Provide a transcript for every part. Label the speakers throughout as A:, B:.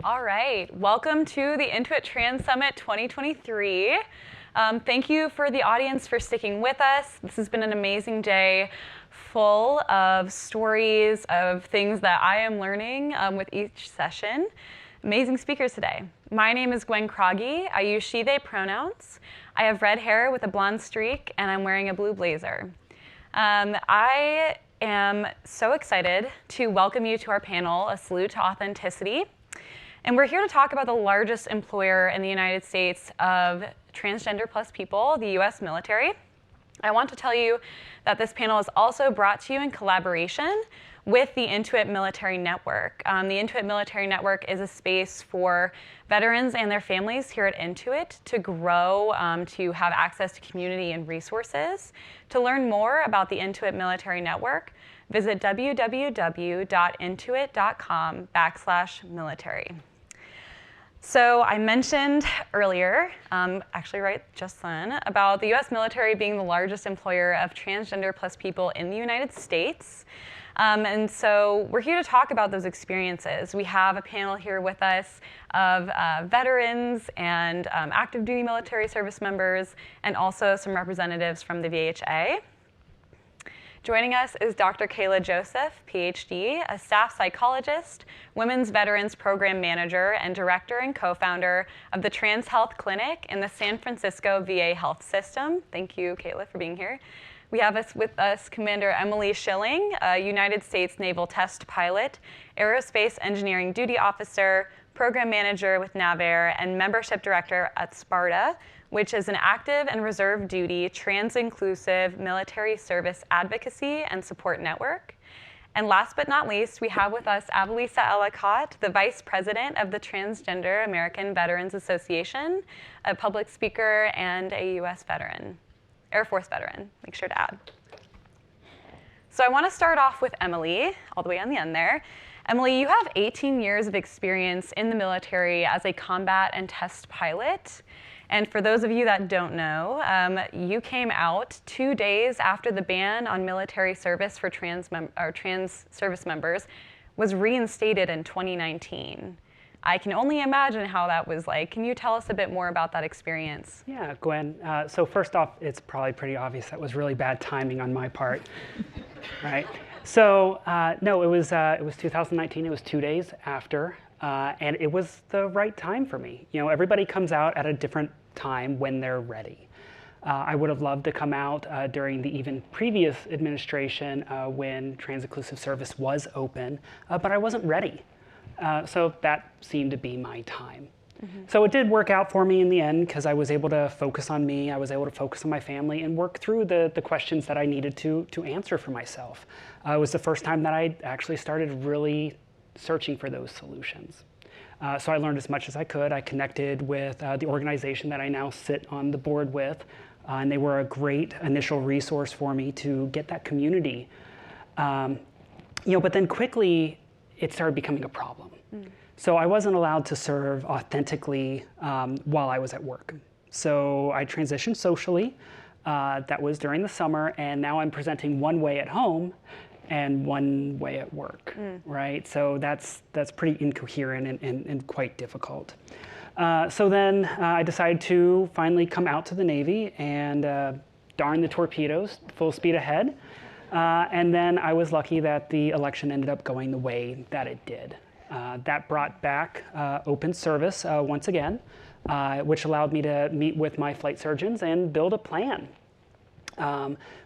A: All right, welcome to the Intuit Trans Summit 2023. Thank you for the audience for sticking with us. This has been an amazing day full of stories of things that I am learning with each session. Amazing speakers today. My name is Gwen Kroggy. I use she, they pronouns. I have red hair with a blonde streak, and I'm wearing a blue blazer. I am so excited to welcome you to our panel, A Salute to Authenticity. And we're here to talk about the largest employer in the United States of transgender plus people, the US military. I want to tell you that this panel is also brought to you in collaboration with the Intuit Military Network. The Intuit Military Network is a space for veterans and their families here at Intuit to grow, to have access to community and resources. To learn more about the Intuit Military Network, visit www.intuit.com/military. So I mentioned earlier, actually right just then, about the US military being the largest employer of transgender plus people in the United States. And so we're here to talk about those experiences. We have a panel here with us of veterans and active duty military service members, and also some representatives from the VHA. Joining us is Dr. Kayla Joseph, PhD, a staff psychologist, Women's Veterans Program Manager, and Director and co-founder of the Trans Health Clinic in the San Francisco VA Health System. Thank you, Kayla, for being here. We have with us Commander Emily Schilling, a United States Naval Test Pilot, Aerospace Engineering Duty Officer, Program Manager with NAVAIR, and Membership Director at SPARTA, which is an active and reserve duty, trans-inclusive military service advocacy and support network. And last but not least, we have with us Avalisa Ellicott, the Vice President of the Transgender American Veterans Association, a public speaker and a US veteran, Air Force veteran, make sure to add. So I want to start off with Emily, all the way on the end there. Emily, you have 18 years of experience in the military as a combat and test pilot. And for those of you that don't know, you came out 2 days after the ban on military service for trans service members was reinstated in 2019. I can only imagine how that was like. Can you tell us a bit more about that experience?
B: Yeah, Gwen. So first off, it's probably pretty obvious that was really bad timing on my part, right? So no, it was 2019. It was 2 days after, and it was the right time for me. You know, everybody comes out at a different time when they're ready. I would have loved to come out during the even previous administration when trans-inclusive service was open, but I wasn't ready. So that seemed to be my time. Mm-hmm. So it did work out for me in the end because I was able to focus on me, I was able to focus on my family and work through the questions that I needed to answer for myself. It was the first time that I actually started really searching for those solutions. So I learned as much as I could. I connected with the organization that I now sit on the board with, and they were a great initial resource for me to get that community. But then quickly, it started becoming a problem. So I wasn't allowed to serve authentically while I was at work. So I transitioned socially. That was during the summer, and now I'm presenting one way at home and one way at work, right? So that's pretty incoherent and quite difficult. So then I decided to finally come out to the Navy and darn the torpedoes, full speed ahead. And then I was lucky that the election ended up going the way that it did. That brought back open service once again, which allowed me to meet with my flight surgeons and build a plan.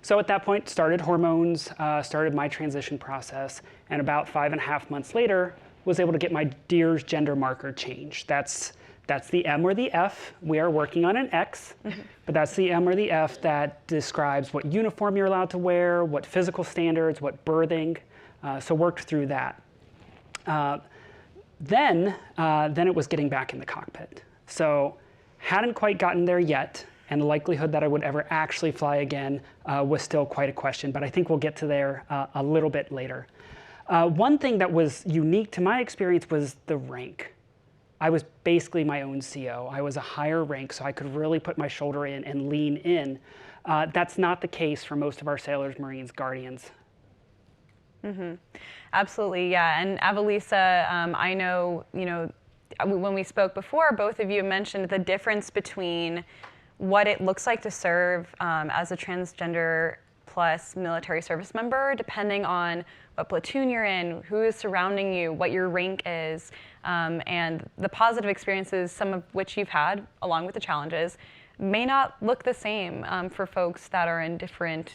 B: So at that point, started hormones, started my transition process, and about 5.5 months later, was able to get my DEERS gender marker changed. That's the M or the F. We are working on an X, but that's the M or the F that describes what uniform you're allowed to wear, what physical standards, what birthing. So worked through that. Then it was getting back in the cockpit. So hadn't quite gotten there yet, and the likelihood that I would ever actually fly again was still quite a question, but I think we'll get to there a little bit later. One thing that was unique to my experience was the rank. I was basically my own CO. I was a higher rank, so I could really put my shoulder in and lean in. That's not the case for most of our sailors, Marines, Guardians.
A: Mm-hmm. Absolutely, yeah. And Avalisa, I know, when we spoke before, both of you mentioned the difference between what it looks like to serve as a transgender plus military service member, depending on what platoon you're in, who is surrounding you, what your rank is, and the positive experiences, some of which you've had, along with the challenges, may not look the same for folks that are in different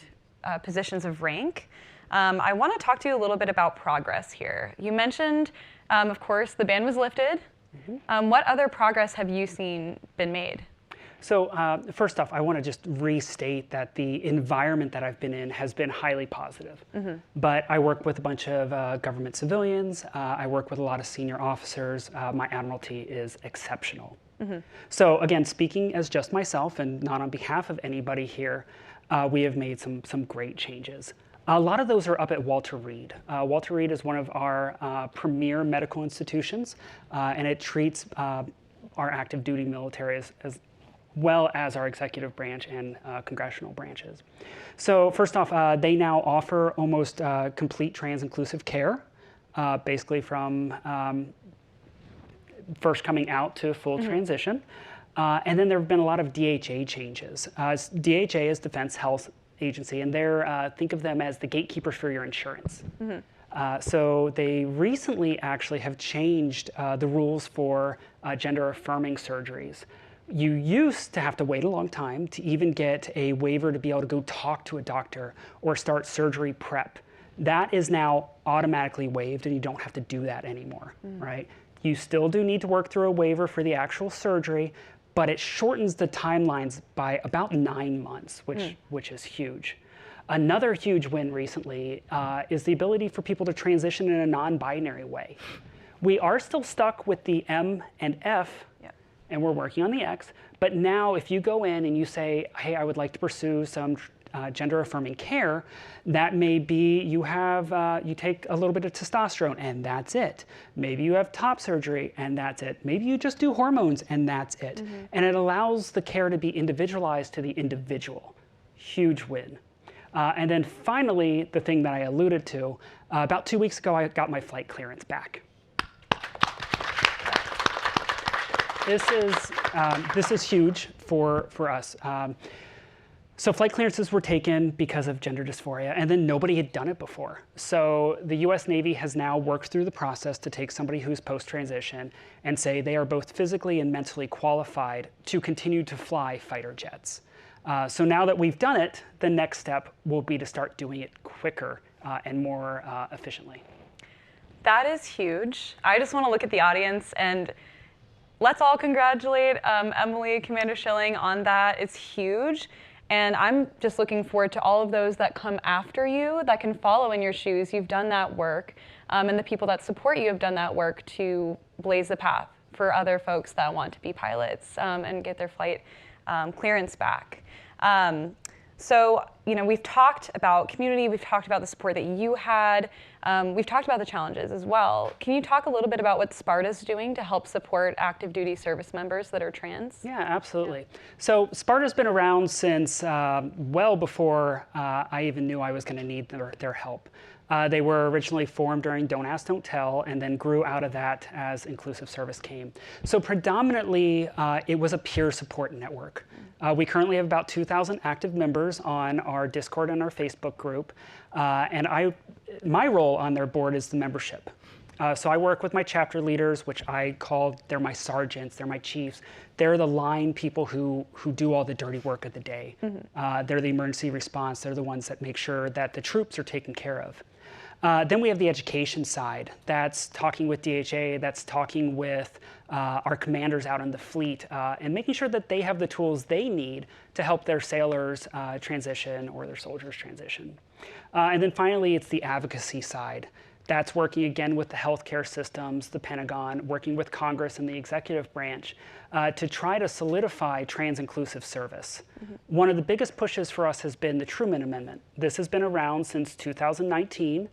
A: positions of rank. I want to talk to you a little bit about progress here. You mentioned, of course, the ban was lifted. Mm-hmm. What other progress have you seen been made?
B: So first off, I want to just restate that the environment that I've been in has been highly positive. Mm-hmm. But I work with a bunch of government civilians. I work with a lot of senior officers. My admiralty is exceptional. Mm-hmm. So again, speaking as just myself and not on behalf of anybody here, we have made some great changes. A lot of those are up at Walter Reed. Walter Reed is one of our premier medical institutions, and it treats our active duty military as well as our executive branch and congressional branches. So first off, they now offer almost complete trans-inclusive care, basically from first coming out to full mm-hmm. transition. And then there have been a lot of DHA changes. DHA is Defense Health Agency, and they're think of them as the gatekeepers for your insurance. Mm-hmm. So they recently actually have changed the rules for gender-affirming surgeries. You used to have to wait a long time to even get a waiver to be able to go talk to a doctor or start surgery prep. That is now automatically waived, and you don't have to do that anymore, right? You still do need to work through a waiver for the actual surgery, but it shortens the timelines by about 9 months, which is huge. Another huge win recently is the ability for people to transition in a non-binary way. We are still stuck with the M and F, and we're working on the X, but now if you go in and you say, hey, I would like to pursue some gender-affirming care, that may be you take a little bit of testosterone and that's it. Maybe you have top surgery and that's it. Maybe you just do hormones and that's it. Mm-hmm. And it allows the care to be individualized to the individual. Huge win. And then finally, the thing that I alluded to, about 2 weeks ago, I got my flight clearance back. This is huge for us. So flight clearances were taken because of gender dysphoria, and then nobody had done it before. So the US Navy has now worked through the process to take somebody who's post-transition and say they are both physically and mentally qualified to continue to fly fighter jets. So now that we've done it, the next step will be to start doing it quicker and more efficiently.
A: That is huge. I just want to look at the audience and let's all congratulate Emily, Commander Schilling, on that. It's huge. And I'm just looking forward to all of those that come after you that can follow in your shoes. You've done that work. And the people that support you have done that work to blaze the path for other folks that want to be pilots and get their flight clearance back. So, we've talked about community, we've talked about the support that you had, we've talked about the challenges as well. Can you talk a little bit about what Sparta's doing to help support active duty service members that are trans?
B: Yeah, absolutely. Yeah. So Sparta's been around since well before I even knew I was going to need their help. They were originally formed during Don't Ask, Don't Tell, and then grew out of that as Inclusive Service came. So predominantly, it was a peer support network. We currently have about 2,000 active members on our Discord and our Facebook group, and my role on their board is the membership. So I work with my chapter leaders, which they're my sergeants, they're my chiefs. They're the line people who do all the dirty work of the day. Mm-hmm. They're the emergency response. They're the ones that make sure that the troops are taken care of. Then we have the education side. That's talking with DHA, that's talking with our commanders out in the fleet, and making sure that they have the tools they need to help their sailors transition or their soldiers transition. And then finally, it's the advocacy side. That's working again with the healthcare systems, the Pentagon, working with Congress and the executive branch to try to solidify trans-inclusive service. Mm-hmm. One of the biggest pushes for us has been the Truman Amendment. This has been around since 2019.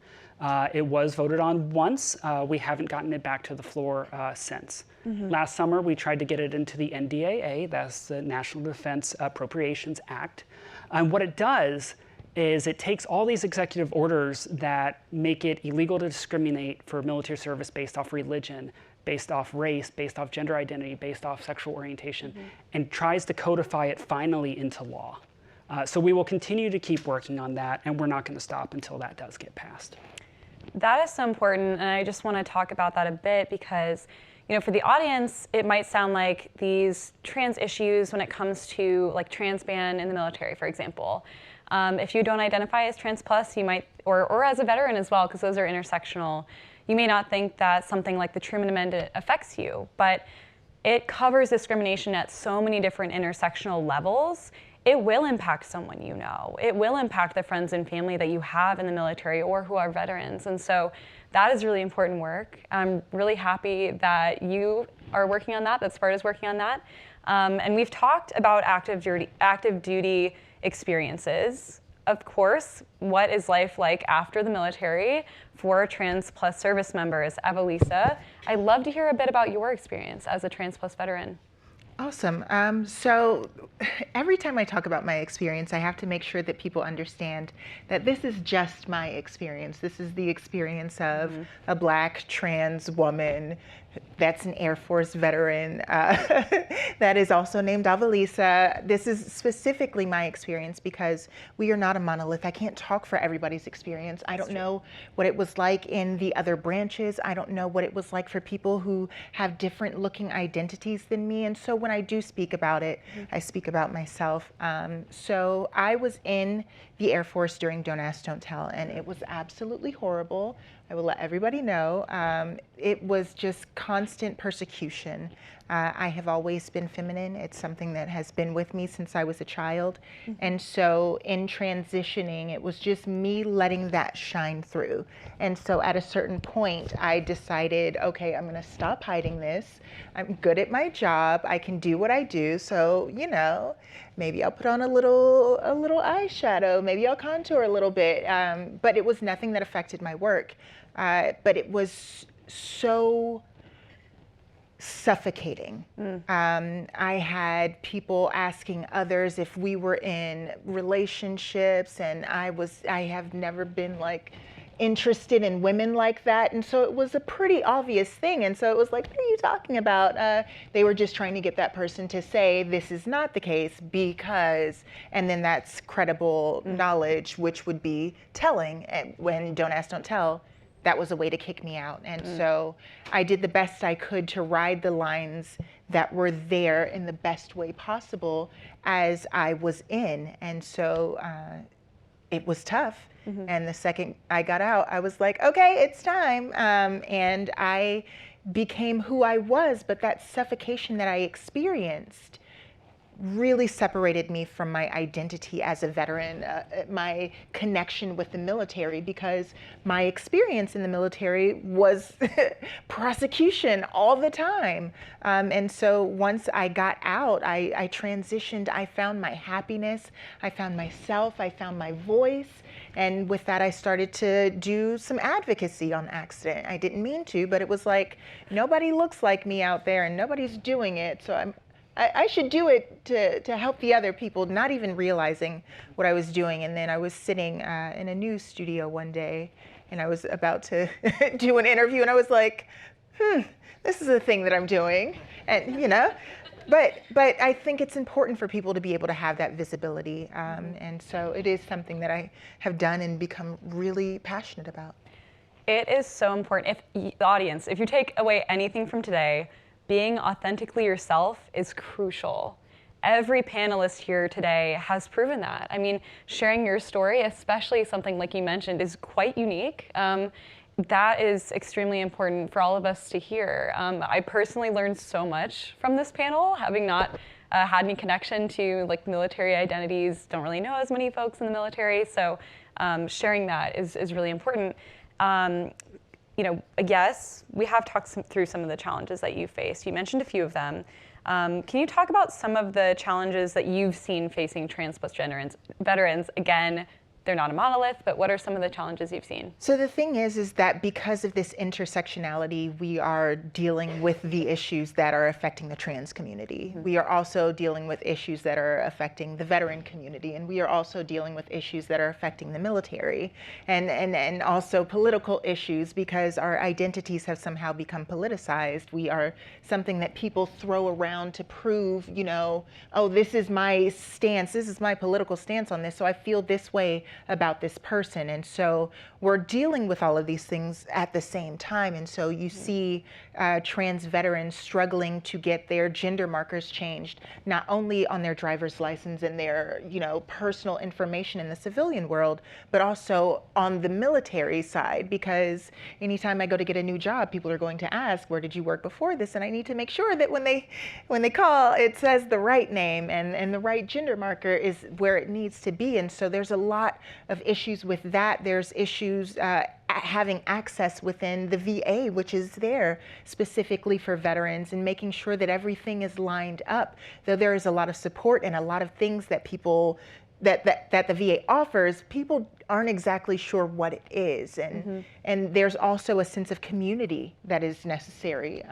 B: It was voted on once. We haven't gotten it back to the floor since. Mm-hmm. Last summer, we tried to get it into the NDAA, that's the National Defense Appropriations Act. And what it does is it takes all these executive orders that make it illegal to discriminate for military service based off religion, based off race, based off gender identity, based off sexual orientation, and tries to codify it finally into law. So we will continue to keep working on that, and we're not going to stop until that does get passed.
A: That is so important, and I just want to talk about that a bit because, for the audience, it might sound like these trans issues when it comes to like trans ban in the military, for example. If you don't identify as trans plus, you might, or as a veteran as well, because those are intersectional, you may not think that something like the Truman Amendment affects you, but it covers discrimination at so many different intersectional levels. It will impact someone you know. It will impact the friends and family that you have in the military or who are veterans. And so that is really important work. I'm really happy that you are working on that Sparta's working on that. And we've talked about active duty experiences. Of course, what is life like after the military for trans plus service members? Evelisa, I'd love to hear a bit about your experience as a trans plus veteran.
C: Awesome. So every time I talk about my experience, I have to make sure that people understand that this is just my experience. This is the experience of a Black trans woman that's an Air Force veteran that is also named Avalisa. This is specifically my experience because we are not a monolith. I can't talk for everybody's experience. I don't know what it was like in the other branches. I don't know what it was like for people who have different looking identities than me. And so when I do speak about it, I speak about myself. So I was in the Air Force during Don't Ask, Don't Tell, and it was absolutely horrible. I will let everybody know. It was just constant persecution. I have always been feminine. It's something that has been with me since I was a child. And so in transitioning, it was just me letting that shine through. And so at a certain point, I decided, okay, I'm gonna stop hiding this. I'm good at my job. I can do what I do. So, maybe I'll put on a little eyeshadow. Maybe I'll contour a little bit. But it was nothing that affected my work. But it was so suffocating. I had people asking others if we were in relationships, and I have never been interested in women like that. And so it was a pretty obvious thing. And so it was like, what are you talking about? They were just trying to get that person to say, this is not the case because, and then that's credible knowledge, which would be telling. And when Don't Ask, Don't Tell, that was a way to kick me out. And so I did the best I could to ride the lines that were there in the best way possible as I was in. And so it was tough. And the second I got out, I was like, okay, it's time. And I became who I was, but that suffocation that I experienced really separated me from my identity as a veteran, my connection with the military, because my experience in the military was prosecution all the time. And so once I got out, I transitioned, I found my happiness, I found myself, I found my voice. And with that, I started to do some advocacy on accident. I didn't mean to, but it was like, nobody looks like me out there and nobody's doing it. So I should do it to help the other people, not even realizing what I was doing. And then I was sitting in a news studio one day, and I was about to do an interview, and I was like, this is a thing that I'm doing. And, but I think it's important for people to be able to have that visibility. And so it is something that I have done and become really passionate about.
A: It is so important. If the audience, if you take away anything from today, being authentically yourself is crucial. Every panelist here today has proven that. I mean, sharing your story, especially something like you mentioned, is quite unique. That is extremely important for all of us to hear. I personally learned so much from this panel, having not had any connection to military identities, don't really know as many folks in the military, so sharing that is really important. Yes, we have talked through some of the challenges that you faced. You mentioned a few of them. Can you talk about some of the challenges that you've seen facing trans plus veterans? Again, they're not a monolith, but what are some of the challenges you've seen?
C: So the thing is that because of this intersectionality, we are dealing with the issues that are affecting the trans community. We are also dealing with issues that are affecting the veteran community, and we are also dealing with issues that are affecting the military, and also political issues, because our identities have somehow become politicized. We are something that people throw around to prove, you know, oh, this is my stance, this is my political stance on this, so I feel this way about this person. And so we're dealing with all of these things at the same time. And so you see trans veterans struggling to get their gender markers changed, not only on their driver's license and their, you know, personal information in the civilian world, but also on the military side, because anytime I go to get a new job, people are going to ask, where did you work before this? And I need to make sure that when they call, it says the right name and the right gender marker is where it needs to be. And so there's a lot of issues with that. There's issues having access within the VA, which is there specifically for veterans, and making sure that everything is lined up. Though there is a lot of support and a lot of things that people that the VA offers, people aren't exactly sure what it is. And there's also a sense of community that is necessary.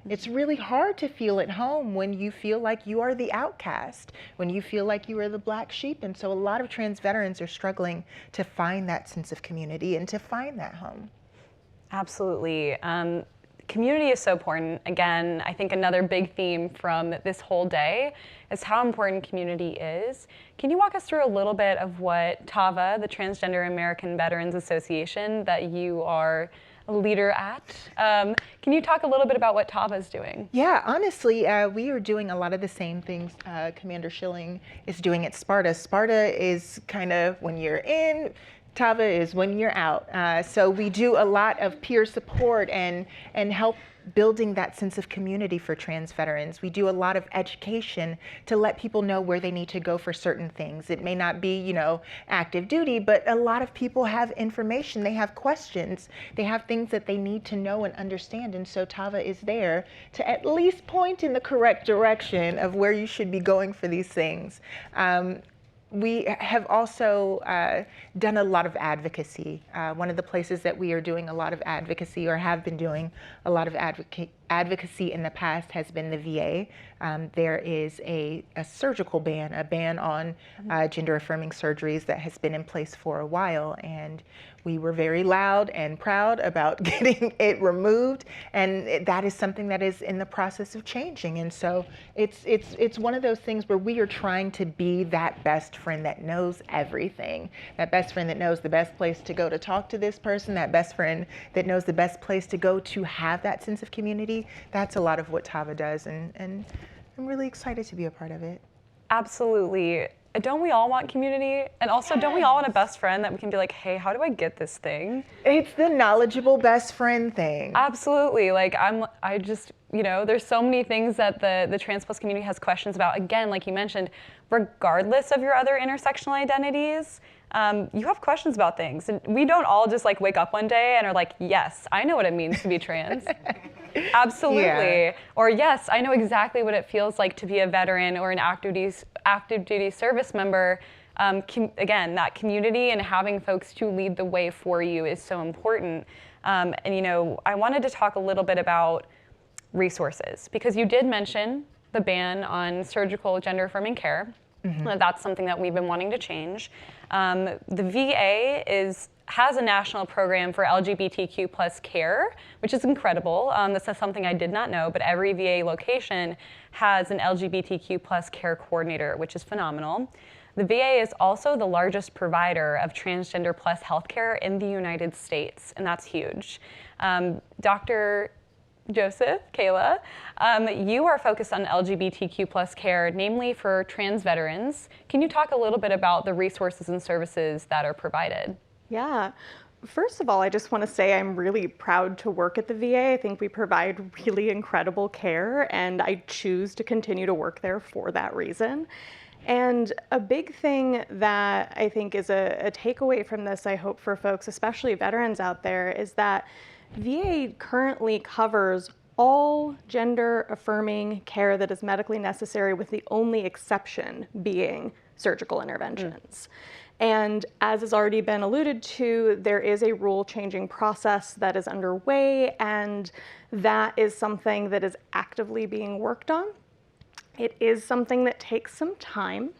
C: It's really hard to feel at home when you feel like you are the outcast, when you feel like you are the black sheep. And so a lot of trans veterans are struggling to find that sense of community and to find that home.
A: Absolutely. Community is so important. Again, I think another big theme from this whole day is how important community is. Can you walk us through a little bit of what TAVA, the Transgender American Veterans Association, that you are a leader at, can you talk a little bit about what TAVA is doing?
C: Yeah, honestly, we are doing a lot of the same things Commander Schilling is doing at Sparta. Sparta is kind of when you're in, TAVA is when you're out. So we do a lot of peer support and help building that sense of community for trans veterans. We do a lot of education to let people know where they need to go for certain things. It may not be, you know, active duty, but a lot of people have information, they have questions, they have things that they need to know and understand. And so TAVA is there to at least point in the correct direction of where you should be going for these things. We have also done a lot of advocacy. One of the places that we are doing a lot of advocacy, or have been doing a lot of advocacy in the past, has been the VA. There is a surgical ban, a ban on gender affirming surgeries that has been in place for a while, and we were very loud and proud about getting it removed, and that is something that is in the process of changing. And so it's one of those things where we are trying to be that best friend that knows everything, that best friend that knows the best place to go to talk to this person, that best friend that knows the best place to go to have that sense of community. That's a lot of what TAVA does, and I'm really excited to be a part of it.
A: Absolutely. Don't we all want community? And also, don't we all want a best friend that we can be like, hey, how do I get this thing?
C: It's the knowledgeable best friend thing.
A: Absolutely. Like, I just, you know, there's so many things that the trans plus community has questions about. Again, like you mentioned, regardless of your other intersectional identities, you have questions about things. And we don't all just like wake up one day and are like, yes, I know what it means to be trans. Absolutely. Yeah. Or yes, I know exactly what it feels like to be a veteran or an active duty service member. Again, that community and having folks to lead the way for you is so important. And you know, I wanted to talk a little bit about resources, because you did mention the ban on surgical gender affirming care. Mm-hmm. That's something that we've been wanting to change. The VA has a national program for LGBTQ plus care, which is incredible. This is something I did not know, but every VA location has an LGBTQ plus care coordinator, which is phenomenal. The VA is also the largest provider of transgender plus healthcare in the United States, and that's huge. Dr. Joseph, Kayla, you are focused on LGBTQ plus care, namely for trans veterans. Can you talk a little bit about the resources and services that are provided?
D: Yeah. First of all, I just want to say I'm really proud to work at the VA. I think we provide really incredible care, and I choose to continue to work there for that reason. And a big thing that I think is a takeaway from this, I hope for folks, especially veterans out there, is that VA currently covers all gender affirming care that is medically necessary, with the only exception being surgical interventions. And as has already been alluded to, there is a rule changing process that is underway, and that is something that is actively being worked on. It is something that takes some time.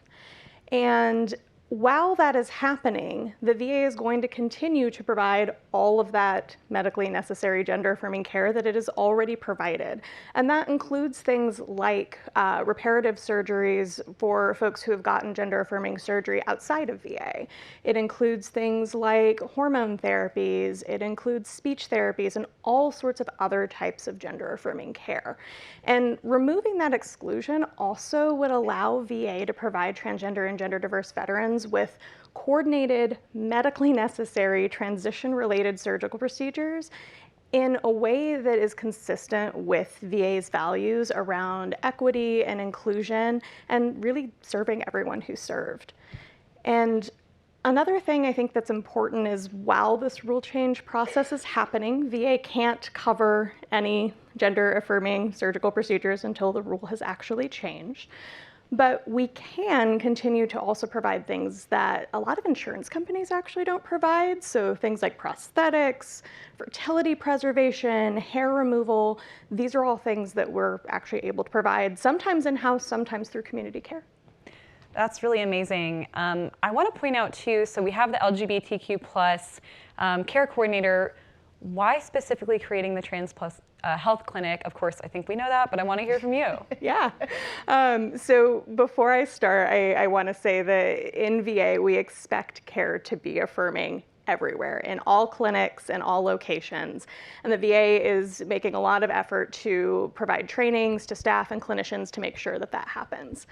D: And while that is happening, the VA is going to continue to provide all of that medically necessary gender-affirming care that it has already provided. And that includes things like reparative surgeries for folks who have gotten gender-affirming surgery outside of VA. It includes things like hormone therapies, it includes speech therapies, and all sorts of other types of gender-affirming care. And removing that exclusion also would allow VA to provide transgender and gender-diverse veterans with coordinated, medically necessary, transition-related surgical procedures in a way that is consistent with VA's values around equity and inclusion and really serving everyone who's served. And another thing I think that's important is while this rule change process is happening, VA can't cover any gender-affirming surgical procedures until the rule has actually changed. But we can continue to also provide things that a lot of insurance companies actually don't provide. So things like prosthetics, fertility preservation, hair removal, these are all things that we're actually able to provide, sometimes in-house, sometimes through community care.
A: That's really amazing. I want to point out too, so we have the LGBTQ plus care coordinator. Why specifically creating the Trans Plus Health Clinic? Of course, I think we know that, but I want to hear from you.
D: Yeah. So before I start, I want to say that in VA, we expect care to be affirming everywhere, in all clinics and all locations. And the VA is making a lot of effort to provide trainings to staff and clinicians to make sure that that happens.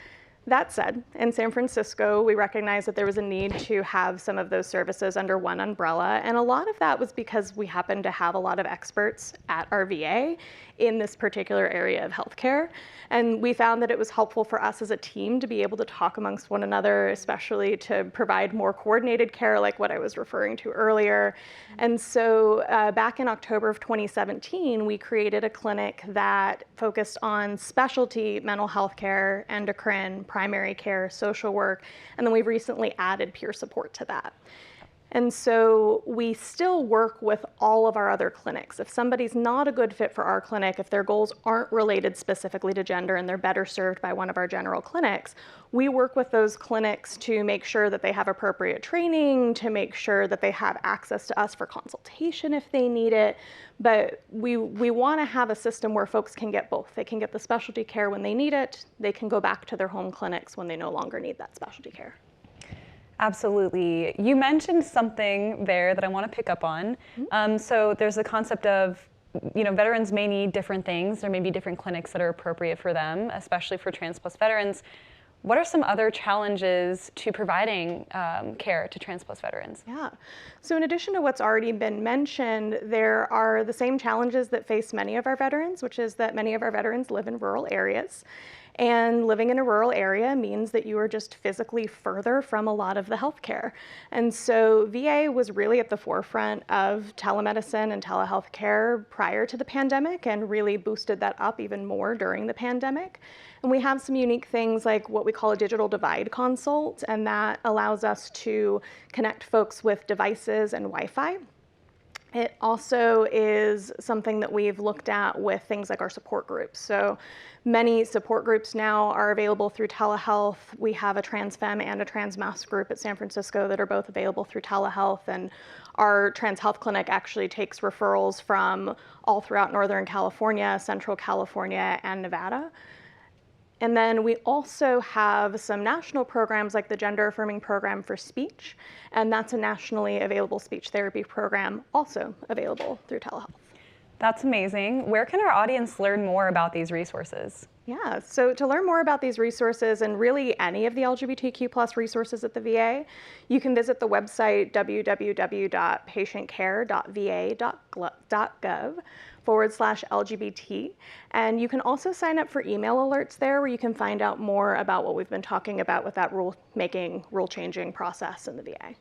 D: That said, in San Francisco, we recognized that there was a need to have some of those services under one umbrella, and a lot of that was because we happen to have a lot of experts at our VA in this particular area of healthcare. And we found that it was helpful for us as a team to be able to talk amongst one another, especially to provide more coordinated care like what I was referring to earlier. And so back in October of 2017, we created a clinic that focused on specialty mental health care, endocrine, primary care, social work, and then we've recently added peer support to that. And so we still work with all of our other clinics. If somebody's not a good fit for our clinic, if their goals aren't related specifically to gender and they're better served by one of our general clinics, we work with those clinics to make sure that they have appropriate training, to make sure that they have access to us for consultation if they need it. But we want to have a system where folks can get both. They can get the specialty care when they need it. They can go back to their home clinics when they no longer need that specialty care.
A: Absolutely. You mentioned something there that I want to pick up on. So there's the concept of, veterans may need different things. There may be different clinics that are appropriate for them, especially for Trans Plus veterans. What are some other challenges to providing care to Trans Plus veterans?
D: Yeah. So in addition to what's already been mentioned, there are the same challenges that face many of our veterans, which is that many of our veterans live in rural areas. And living in a rural area means that you are just physically further from a lot of the healthcare. And so VA was really at the forefront of telemedicine and telehealth care prior to the pandemic and really boosted that up even more during the pandemic. And we have some unique things like what we call a digital divide consult, and that allows us to connect folks with devices and Wi-Fi. It also is something that we've looked at with things like our support groups. So many support groups now are available through telehealth. We have a trans femme and a trans mass group at San Francisco that are both available through telehealth. And our trans health clinic actually takes referrals from all throughout Northern California, Central California, and Nevada. And then we also have some national programs like the Gender Affirming Program for Speech, and that's a nationally available speech therapy program also available through telehealth.
A: That's amazing. Where can our audience learn more about these resources?
D: Yeah, so to learn more about these resources and really any of the LGBTQ plus resources at the VA, you can visit the website www.patientcare.va.gov/LGBT. And you can also sign up for email alerts there where you can find out more about what we've been talking about with that rule-changing process in the VA.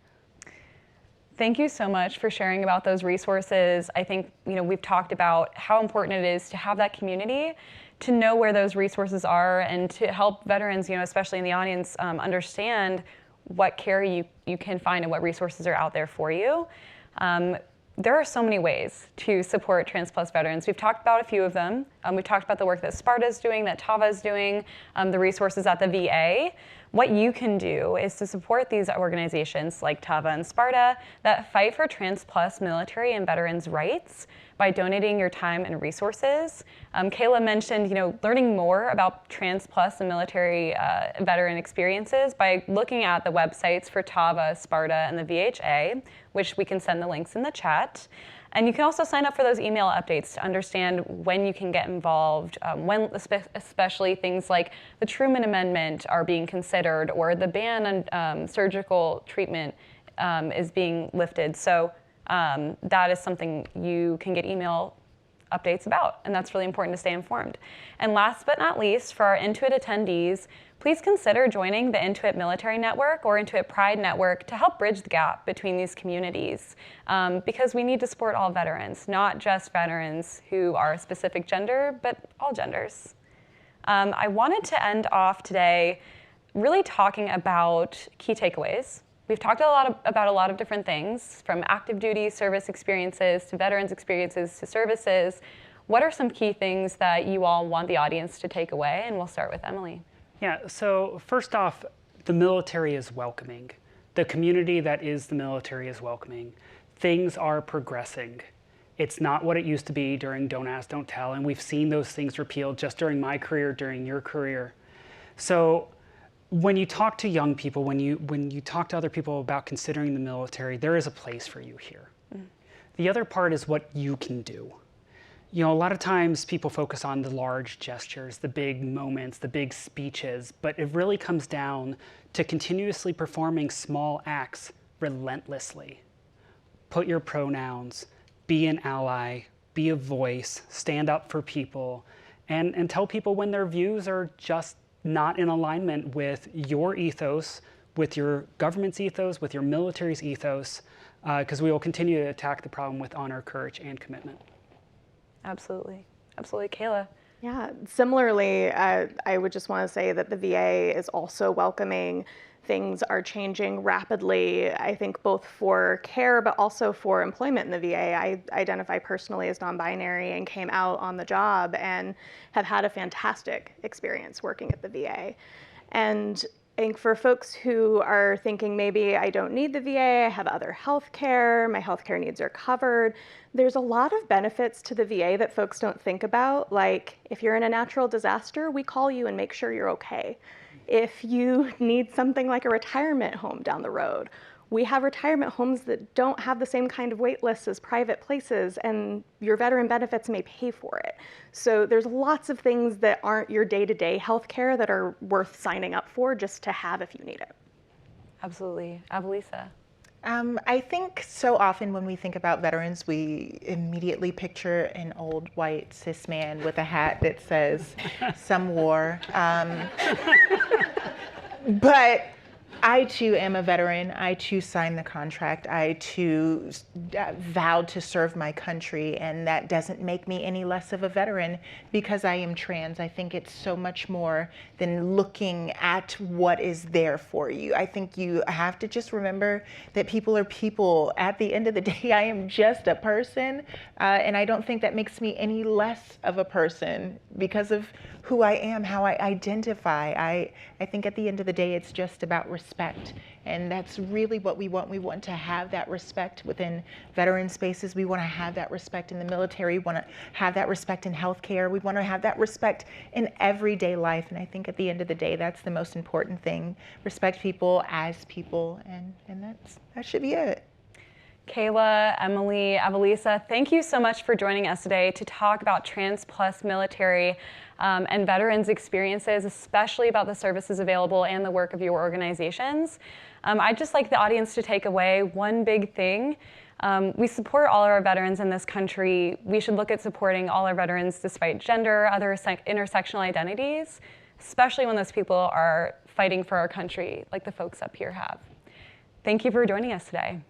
A: Thank you so much for sharing about those resources. I think we've talked about how important it is to have that community, to know where those resources are, and to help veterans, especially in the audience, understand what care you can find and what resources are out there for you. There are so many ways to support Trans Plus veterans. We've talked about a few of them. We've talked about the work that Sparta is doing, that TAVA is doing, the resources at the VA. What you can do is to support these organizations like TAVA and Sparta that fight for Trans Plus military and veterans' rights by donating your time and resources. Kayla mentioned, learning more about Trans Plus and military veteran experiences by looking at the websites for TAVA, Sparta, and the VHA, which we can send the links in the chat. And you can also sign up for those email updates to understand when you can get involved, when especially things like the Truman Amendment are being considered or the ban on surgical treatment is being lifted. So that is something you can get email updates about, and that's really important to stay informed. And last but not least, for our Intuit attendees, please consider joining the Intuit Military Network or Intuit Pride Network to help bridge the gap between these communities, because we need to support all veterans, not just veterans who are a specific gender, but all genders. I wanted to end off today really talking about key takeaways. We've talked about a lot of different things, from active duty service experiences to veterans experiences to services. What are some key things that you all want the audience to take away? And we'll start with Emily.
B: Yeah, so first off, the military is welcoming. The community that is the military is welcoming. Things are progressing. It's not what it used to be during Don't Ask, Don't Tell, and we've seen those things repealed just during my career, during your career. So when you talk to young people, when you talk to other people about considering the military, there is a place for you here. The other part is what you can do. A lot of times people focus on the large gestures, the big moments, the big speeches, but it really comes down to continuously performing small acts relentlessly. Put your pronouns, be an ally, be a voice, stand up for people, and tell people when their views are just not in alignment with your ethos, with your government's ethos, with your military's ethos, because we will continue to attack the problem with honor, courage, and commitment.
A: Absolutely. Absolutely. Kayla.
D: Yeah, similarly, I would just want to say that the VA is also welcoming. Things are changing rapidly, I think both for care, but also for employment in the VA. I identify personally as non-binary and came out on the job and have had a fantastic experience working at the VA. And I think for folks who are thinking maybe I don't need the VA, I have other health care, my health care needs are covered, there's a lot of benefits to the VA that folks don't think about. Like if you're in a natural disaster, we call you and make sure you're okay. If you need something like a retirement home down the road, we have retirement homes that don't have the same kind of wait lists as private places, and your veteran benefits may pay for it. So there's lots of things that aren't your day-to-day healthcare that are worth signing up for just to have if you need it.
A: Absolutely. Avalisa.
C: I think so often when we think about veterans, we immediately picture an old white cis man with a hat that says some war. But I too am a veteran. I too signed the contract. I too vowed to serve my country, and that doesn't make me any less of a veteran because I am trans. I think it's so much more than looking at what is there for you. I think you have to just remember that people are people. At the end of the day, I am just a person, and I don't think that makes me any less of a person because of who I am, how I identify. I think at the end of the day, it's just about respect. And that's really what we want. We want to have that respect within veteran spaces. We want to have that respect in the military. We want to have that respect in healthcare. We want to have that respect in everyday life. And I think at the end of the day, that's the most important thing. Respect people as people, and that should be it.
A: Kayla, Emily, Avalisa, thank you so much for joining us today to talk about Trans Plus military and veterans' experiences, especially about the services available and the work of your organizations. I'd just like the audience to take away one big thing. We support all our veterans in this country. We should look at supporting all our veterans despite gender, other intersectional identities, especially when those people are fighting for our country like the folks up here have. Thank you for joining us today.